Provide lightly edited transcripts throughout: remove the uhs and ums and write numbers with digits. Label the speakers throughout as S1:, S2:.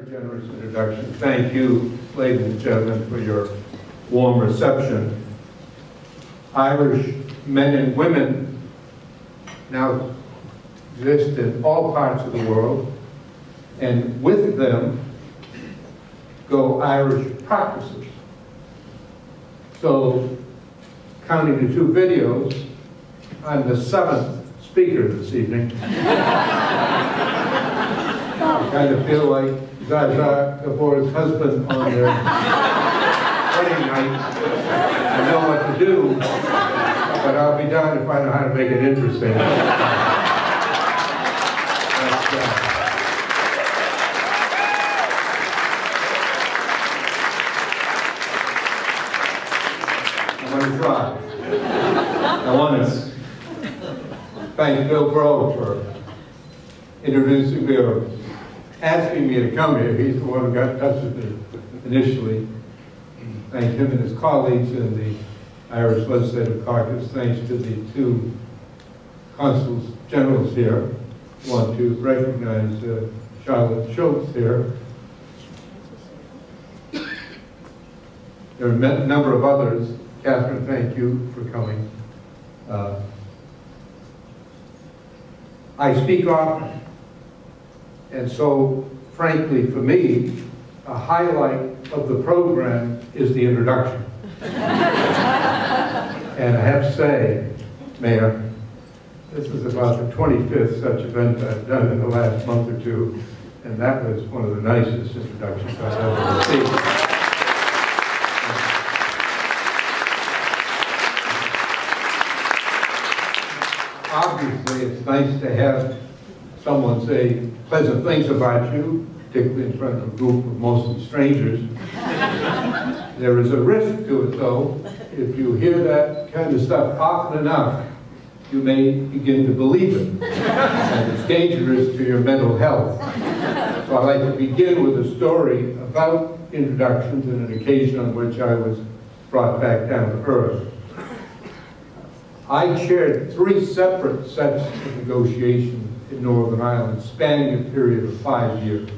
S1: Very generous introduction. Thank you, ladies and gentlemen, for your warm reception. Irish men and women now exist in all parts of the world, and with them go Irish practices. So, counting the two videos, I'm the seventh speaker this evening. I kind of feel like Geoge before his husband on their wedding night. I know what to do, but I'll be darned if I know how to make it interesting. I'm going to try. I want to thank Bill Grove for introducing me or asking me to come here. He's the one who got in touch with me initially. Thank him and his colleagues in the Irish Legislative Caucus. Thanks to the two consuls generals here. I want to recognize Charlotte Schultz here. There are a number of others. Catherine, thank you for coming. I speak often, and so, frankly, for me, a highlight of the program is the introduction. And I have to say, Mayor, this is about the 25th such event I've done in the last month or two, and that was one of the nicest introductions I've ever received. Obviously, it's nice to have someone say pleasant things about you, particularly in front of a group of mostly strangers. There is a risk to it, though. If you hear that kind of stuff often enough, you may begin to believe it, and it's dangerous to your mental health. So I'd like to begin with a story about introductions and an occasion on which I was brought back down to earth. I chaired 3 separate sets of negotiations in Northern Ireland, spanning a period of 5 years.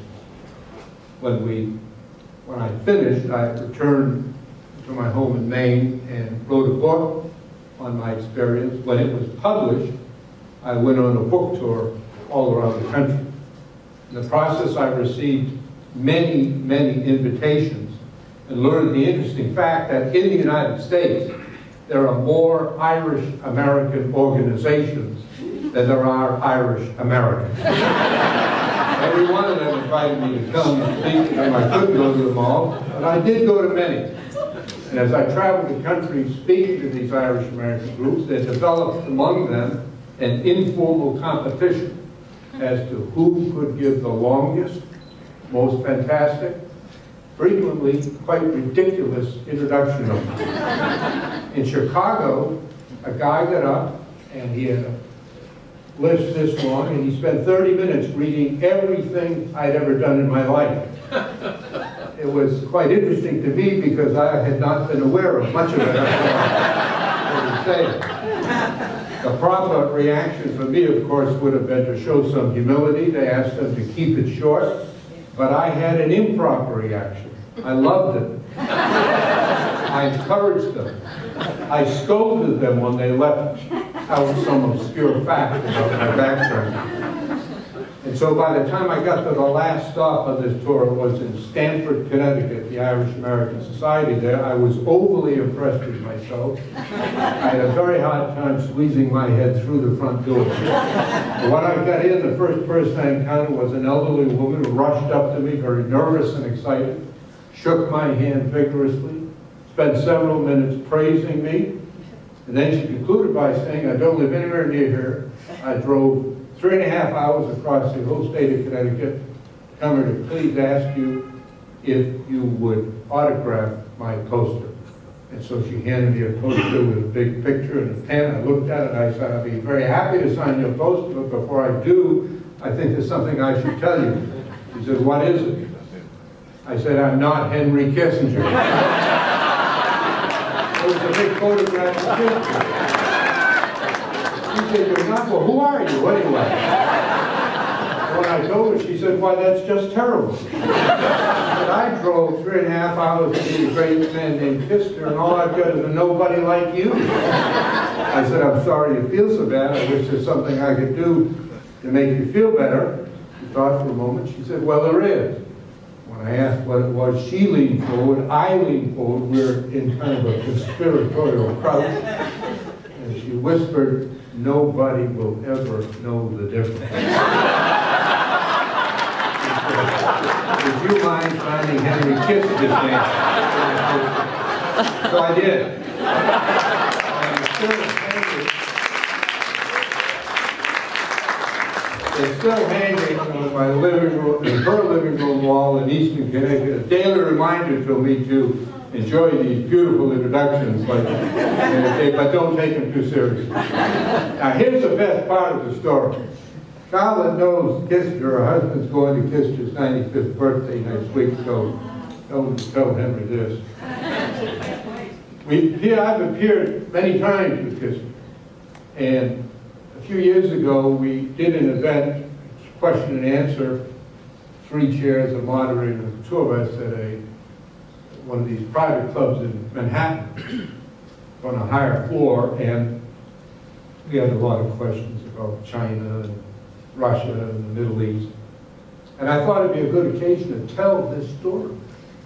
S1: When I finished, I returned to my home in Maine and wrote a book on my experience. When it was published, I went on a book tour all around the country. In the process, I received many, many invitations and learned the interesting fact that in the United States, there are more Irish-American organizations than there are Irish Americans. Every one of them invited me to come and speak, and I couldn't go to them all, but I did go to many. And as I traveled the country speaking to these Irish American groups, there developed among them an informal competition as to who could give the longest, most fantastic, frequently quite ridiculous introduction of them. In Chicago, a guy got up and he had a list this long, and he spent 30 minutes reading everything I'd ever done in my life. It was quite interesting to me because I had not been aware of much of it The proper reaction for me, of course, would have been to show some humility. They asked them to keep it short, but I had an improper reaction. I loved it. I encouraged them. I scolded them when they left out some obscure fact about my background. And so by the time I got to the last stop on this tour, it was in Stamford, Connecticut, the Irish American Society there. I was overly impressed with myself. I had a very hard time squeezing my head through the front door. But when I got in, the first person I encountered was an elderly woman who rushed up to me, very nervous and excited, shook my hand vigorously, spent several minutes praising me, and then she concluded by saying, I don't live anywhere near here. I drove 3.5 hours across the whole state of Connecticut to come here to please ask you if you would autograph my poster. And so she handed me a poster with a big picture and a pen. I looked at it and I said, I'd be very happy to sign your poster, but before I do, I think there's something I should tell you. She said, what is it? I said, I'm not Henry Kissinger. It was a big photograph of Kissinger. She said, you're not? Well, who are you anyway? when I told her, she said, "Why, that's just terrible." But I drove 3.5 hours to meet a great man named Kister, and all I've got is a nobody like you. I said, "I'm sorry you feel so bad. I wish there's something I could do to make you feel better." She thought for a moment. She said, "Well, there is." When I asked what it was, she leaned forward, I leaned forward. We're in kind of a conspiratorial crouch. And she whispered, "Nobody will ever know the difference." Would you mind finding Henry Kissinger's name? So I did. It's still hanging on my living room, in her living room wall in Eastern Connecticut, a daily reminder to me to enjoy these beautiful introductions, but don't take them too seriously. Now here's the best part of the story. Charlotte knows Kister, her husband's going to Kister's 95th birthday next week, so don't tell Henry this. I've appeared many times with Kister, and a few years ago we did an event, question and answer, 3 chairs, a moderator, and 2 of us at one of these private clubs in Manhattan on a higher floor, and we had a lot of questions about China and Russia and the Middle East. And I thought it'd be a good occasion to tell this story,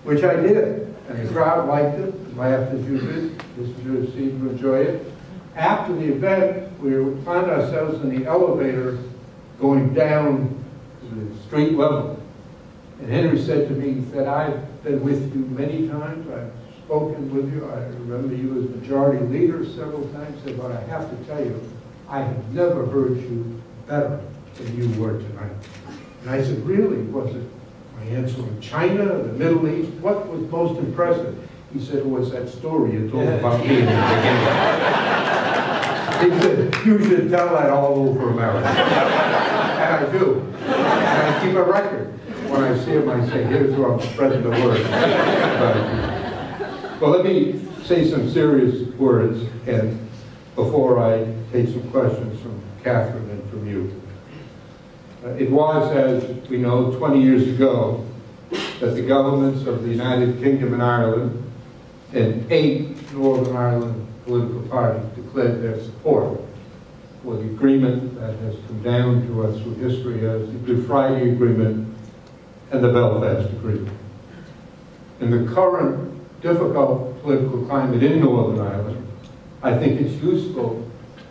S1: which I did. And the crowd liked it, laughed as you did, listeners seemed to enjoy it. After the event, we found ourselves in the elevator going down to the street level. And Henry said to me, he said, "I've been with you many times, I've spoken with you, I remember you as majority leader several times, he said, but I have to tell you, I have never heard you better than you were tonight." And I said, "Really? Was it my answer on China, the Middle East? What was most impressive?" He said, "It was that story you told about me in the beginning." He said, "You should tell that all over America." And I do. And I keep a record. When I see him, I say, "Here's where I'm spreading the word." Well, let me say some serious words, and before I take some questions from Catherine and from you. It was, as we know, 20 years ago that the governments of the United Kingdom and Ireland and 8 Northern Ireland political parties declared their support for the agreement that has come down to us through history as the Good Friday Agreement and the Belfast Agreement. In the current difficult political climate in Northern Ireland, I think it's useful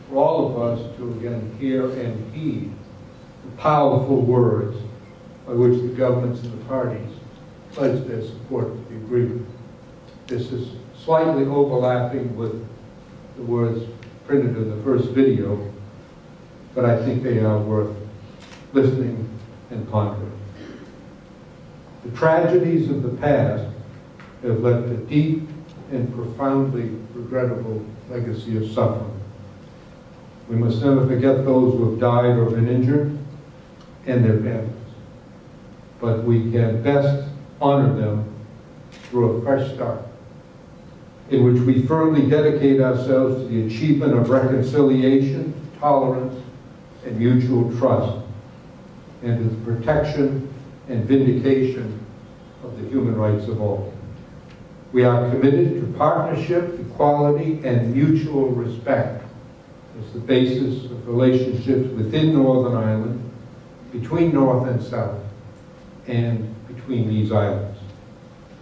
S1: for all of us to again hear and heed the powerful words by which the governments and the parties pledged their support for the agreement. This is slightly overlapping with the words printed in the first video, but I think they are worth listening and pondering. The tragedies of the past have left a deep and profoundly regrettable legacy of suffering. We must never forget those who have died or been injured and their families, but we can best honor them through a fresh start, in which we firmly dedicate ourselves to the achievement of reconciliation, tolerance, and mutual trust, and to the protection and vindication of the human rights of all. We are committed to partnership, equality, and mutual respect as the basis of relationships within Northern Ireland, between North and South, and between these islands.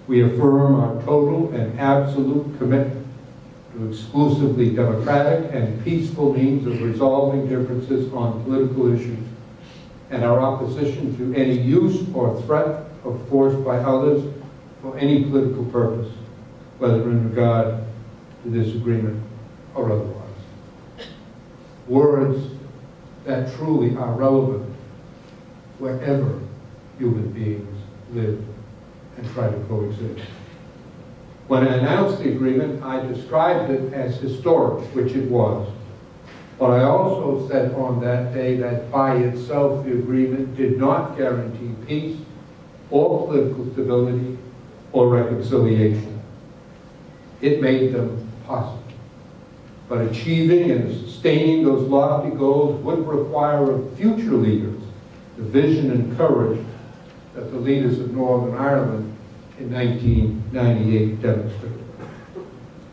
S1: We affirm our total and absolute commitment to exclusively democratic and peaceful means of resolving differences on political issues, and our opposition to any use or threat of force by others for any political purpose, whether in regard to this agreement or otherwise. Words that truly are relevant wherever human beings live and try to coexist. When I announced the agreement, I described it as historic, which it was. But I also said on that day that by itself the agreement did not guarantee peace or political stability or reconciliation. It made them possible. But achieving and sustaining those lofty goals would require of future leaders the vision and courage that the leaders of Northern Ireland in 1998 demonstrated.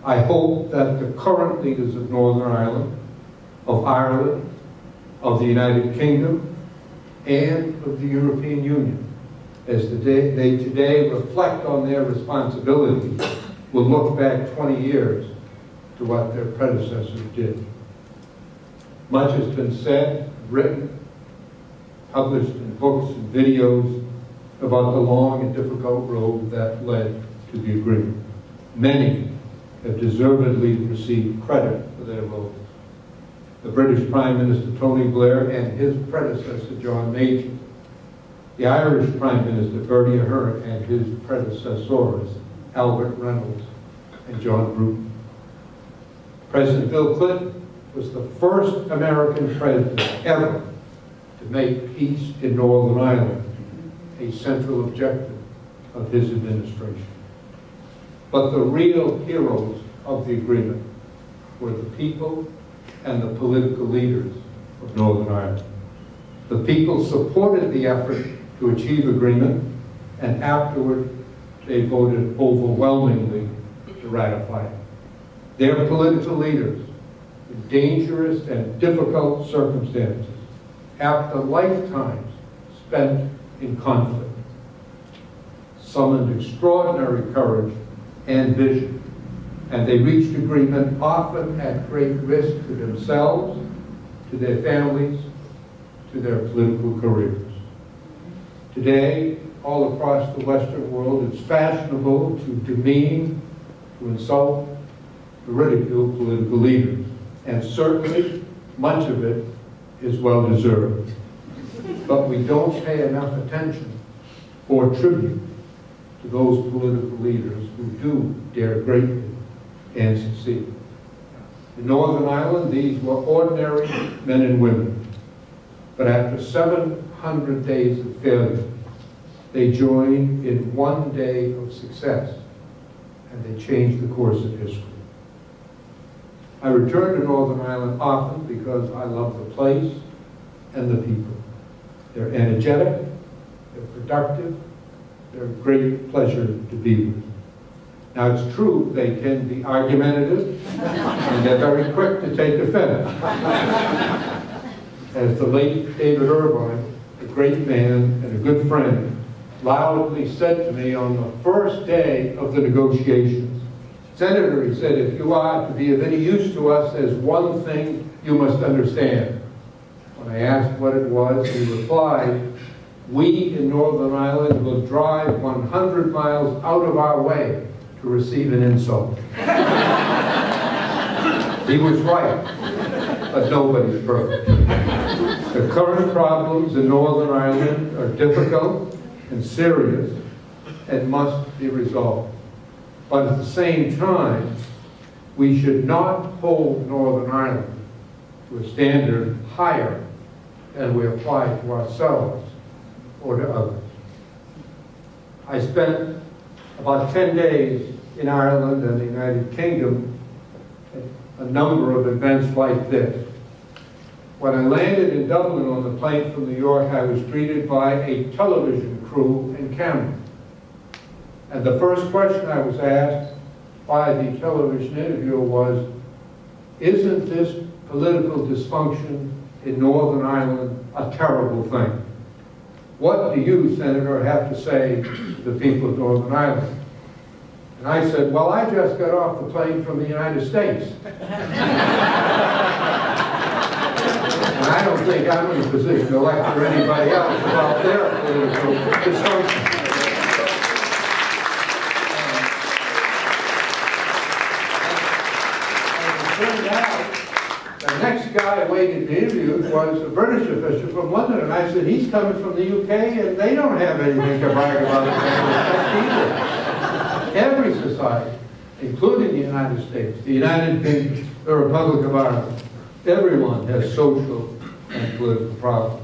S1: I hope that the current leaders of Northern Ireland, of the United Kingdom, and of the European Union, as they today reflect on their responsibilities, will look back 20 years to what their predecessors did. Much has been said, written, published in books and videos about the long and difficult road that led to the agreement. Many have deservedly received credit for their roles. The British Prime Minister Tony Blair and his predecessor John Major, the Irish Prime Minister Bertie Ahern and his predecessors Albert Reynolds and John Bruton. President Bill Clinton was the first American president ever to make peace in Northern Ireland a central objective of his administration. But the real heroes of the agreement were the people and the political leaders of Northern Ireland. The people supported the effort to achieve agreement, and afterward they voted overwhelmingly to ratify it. Their political leaders, in dangerous and difficult circumstances, after lifetimes spent in conflict, summoned extraordinary courage and vision, and they reached agreement often at great risk to themselves, to their families, to their political careers. Today, all across the Western world, it's fashionable to demean, to insult, to ridicule political leaders, and certainly much of it is well-deserved. But we don't pay enough attention or tribute to those political leaders who do dare greatly and succeed. In Northern Ireland, these were ordinary men and women. But after 700 days of failure, they joined in one day of success, and they changed the course of history. I return to Northern Ireland often because I love the place and the people. They're energetic, they're productive, they're a great pleasure to be with. Now, it's true they can be argumentative, and they're very quick to take offense. As the late David Irvine, a great man and a good friend, loudly said to me on the first day of the negotiations, "Senator," he said, "if you are to be of any use to us, there's one thing you must understand." When I asked what it was, he replied, "We in Northern Ireland will drive 100 miles out of our way to receive an insult." He was right, but nobody's perfect. The current problems in Northern Ireland are difficult and serious and must be resolved. But at the same time, we should not hold Northern Ireland to a standard higher than we apply to ourselves or to others. I spent about 10 days in Ireland and the United Kingdom at a number of events like this. When I landed in Dublin on the plane from New York, I was greeted by a television crew and camera. And the first question I was asked by the television interviewer was, "Isn't this political dysfunction in Northern Ireland a terrible thing? What do you, Senator, have to say to the people of Northern Ireland?" And I said, "Well, I just got off the plane from the United States. And I don't think I'm in a position to lecture anybody else about their political dysfunction." As it turned out, the next guy waiting to be interviewed was a British official from London, and I said, "He's coming from the UK, and they don't have anything to brag about either." Every society, including the United States, the United Kingdom, the Republic of Ireland, everyone has social and political problems.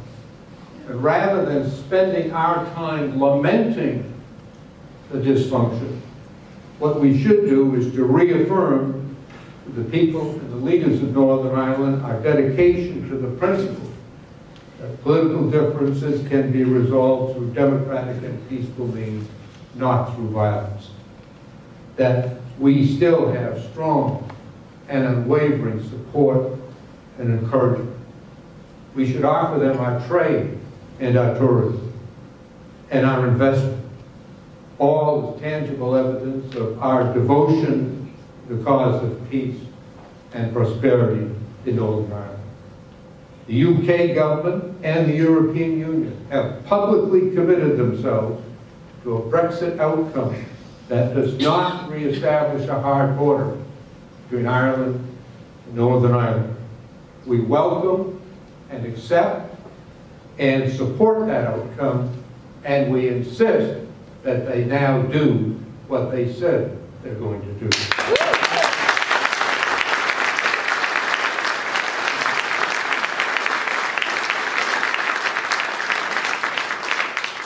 S1: And rather than spending our time lamenting the dysfunction, what we should do is to reaffirm to the people and the leaders of Northern Ireland our dedication to the principles that political differences can be resolved through democratic and peaceful means, not through violence. That we still have strong and unwavering support and encouragement. We should offer them our trade and our tourism and our investment, all as tangible evidence of our devotion to the cause of peace and prosperity in Northern Ireland. The UK government and the European Union have publicly committed themselves to a Brexit outcome that does not re-establish a hard border between Ireland and Northern Ireland. We welcome and accept and support that outcome, and we insist that they now do what they said they're going to do.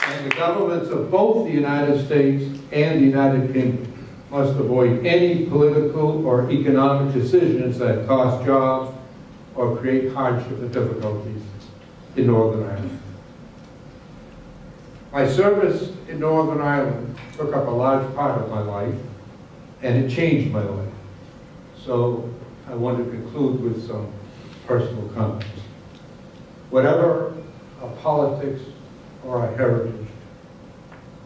S1: And the governments of both the United States and the United Kingdom must avoid any political or economic decisions that cost jobs or create hardship and difficulties in Northern Ireland. My service in Northern Ireland took up a large part of my life, and it changed my life. So I want to conclude with some personal comments. Whatever our politics or our heritage,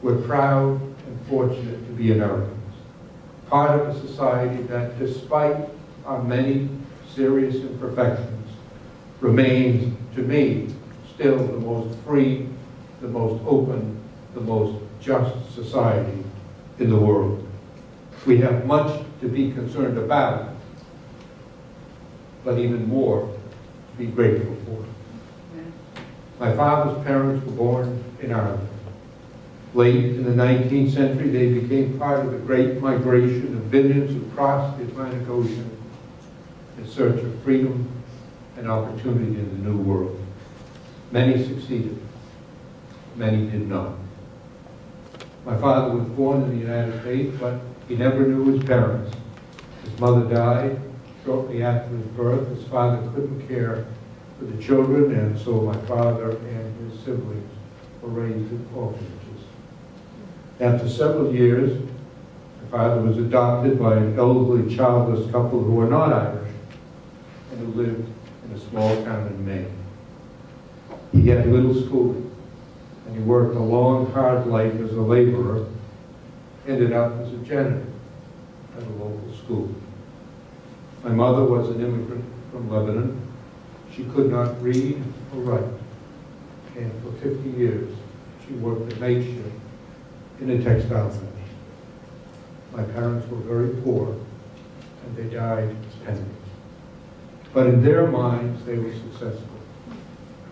S1: we're proud and fortunate to be Americans, part of a society that, despite our many serious imperfections, remains, to me, still the most free, the most open, the most just society in the world. We have much to be concerned about, but even more to be grateful for. My father's parents were born in Ireland. Late in the 19th century, they became part of the great migration of billions who crossed the Atlantic Ocean in search of freedom and opportunity in the New World. Many succeeded. Many did not. My father was born in the United States, but he never knew his parents. His mother died shortly after his birth. His father couldn't care for the children, and so my father and his siblings were raised in orphanages. After several years, my father was adopted by an elderly, childless couple who were not Irish and who lived in a small town in Maine. He had little schooling, and he worked a long, hard life as a laborer, ended up as a janitor at a local school. My mother was an immigrant from Lebanon. She could not read or write, and for 50 years she worked a night shift in a textile factory. My parents were very poor, and they died penniless. But in their minds, they were successful,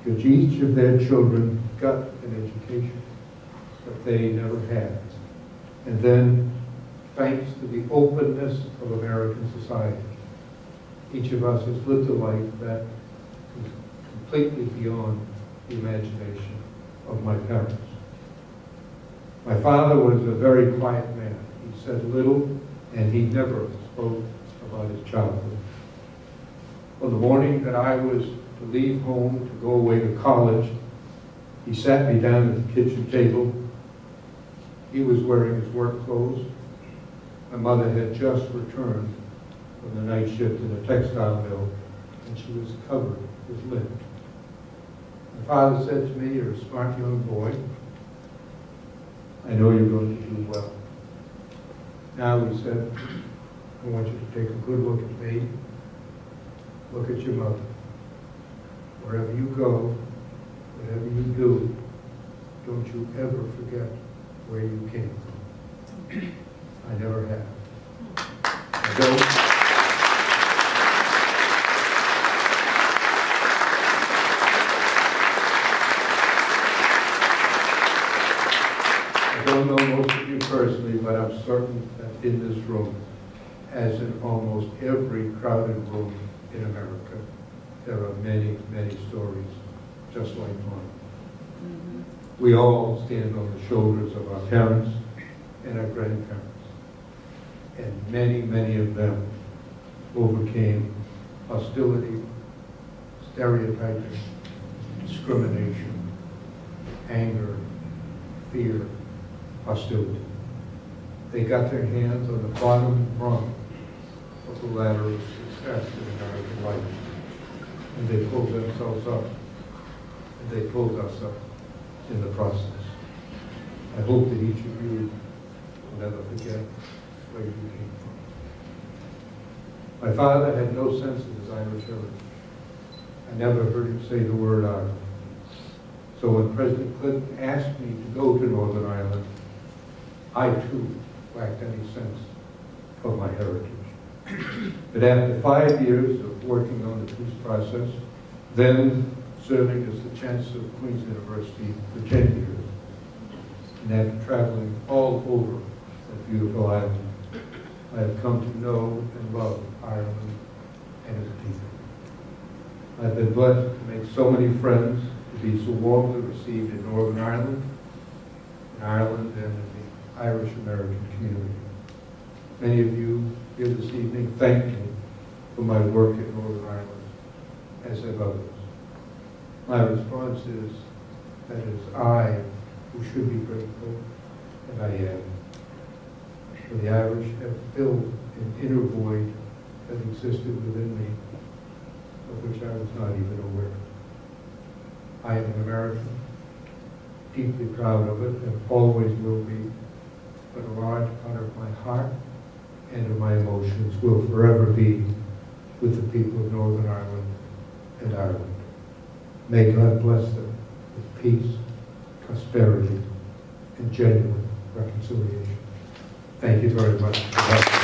S1: because each of their children got an education that they never had. And then, thanks to the openness of American society, each of us has lived a life that is completely beyond the imagination of my parents. My father was a very quiet man. He said little, and he never spoke about his childhood. On the morning that I was to leave home to go away to college, he sat me down at the kitchen table. He was wearing his work clothes. My mother had just returned from the night shift in a textile mill, and she was covered with lint. My father said to me, "You're a smart young boy. I know you're going to do well." Now, he said, "I want you to take a good look at me. Look at your mother. Wherever you go, whatever you do, don't you ever forget where you came from." I never have. I don't know most of you personally, but I'm certain that in this room, as in almost every crowded room in America, there are many, many stories just like mine. Mm-hmm. We all stand on the shoulders of our parents and our grandparents, and many, many of them overcame hostility, stereotyping, discrimination, anger, fear, hostility. They got their hands on the bottom rung of the ladder of success in American life, and they pulled themselves up, and they pulled us up in the process. I hope that each of you will never forget where you came from. My father had no sense of his Irish heritage. I never heard him say the word Ireland. So when President Clinton asked me to go to Northern Ireland, I too lacked any sense of my heritage. But after 5 years of working on the peace process, then serving as the Chancellor of Queen's University for 10 years, and after traveling all over that beautiful island, I have come to know and love Ireland and its people. I've been blessed to make so many friends, to be so warmly received in Northern Ireland, and in the Irish-American community. Many of you here this evening thank me for my work in Northern Ireland, as have others. My response is that it is I who should be grateful, and I am. For the Irish have filled an inner void that existed within me, of which I was not even aware. I am an American, deeply proud of it, and always will be, but a large part of my heart and of my emotions will forever be with the people of Northern Ireland and Ireland. May God bless them with peace, prosperity, and genuine reconciliation. Thank you very much.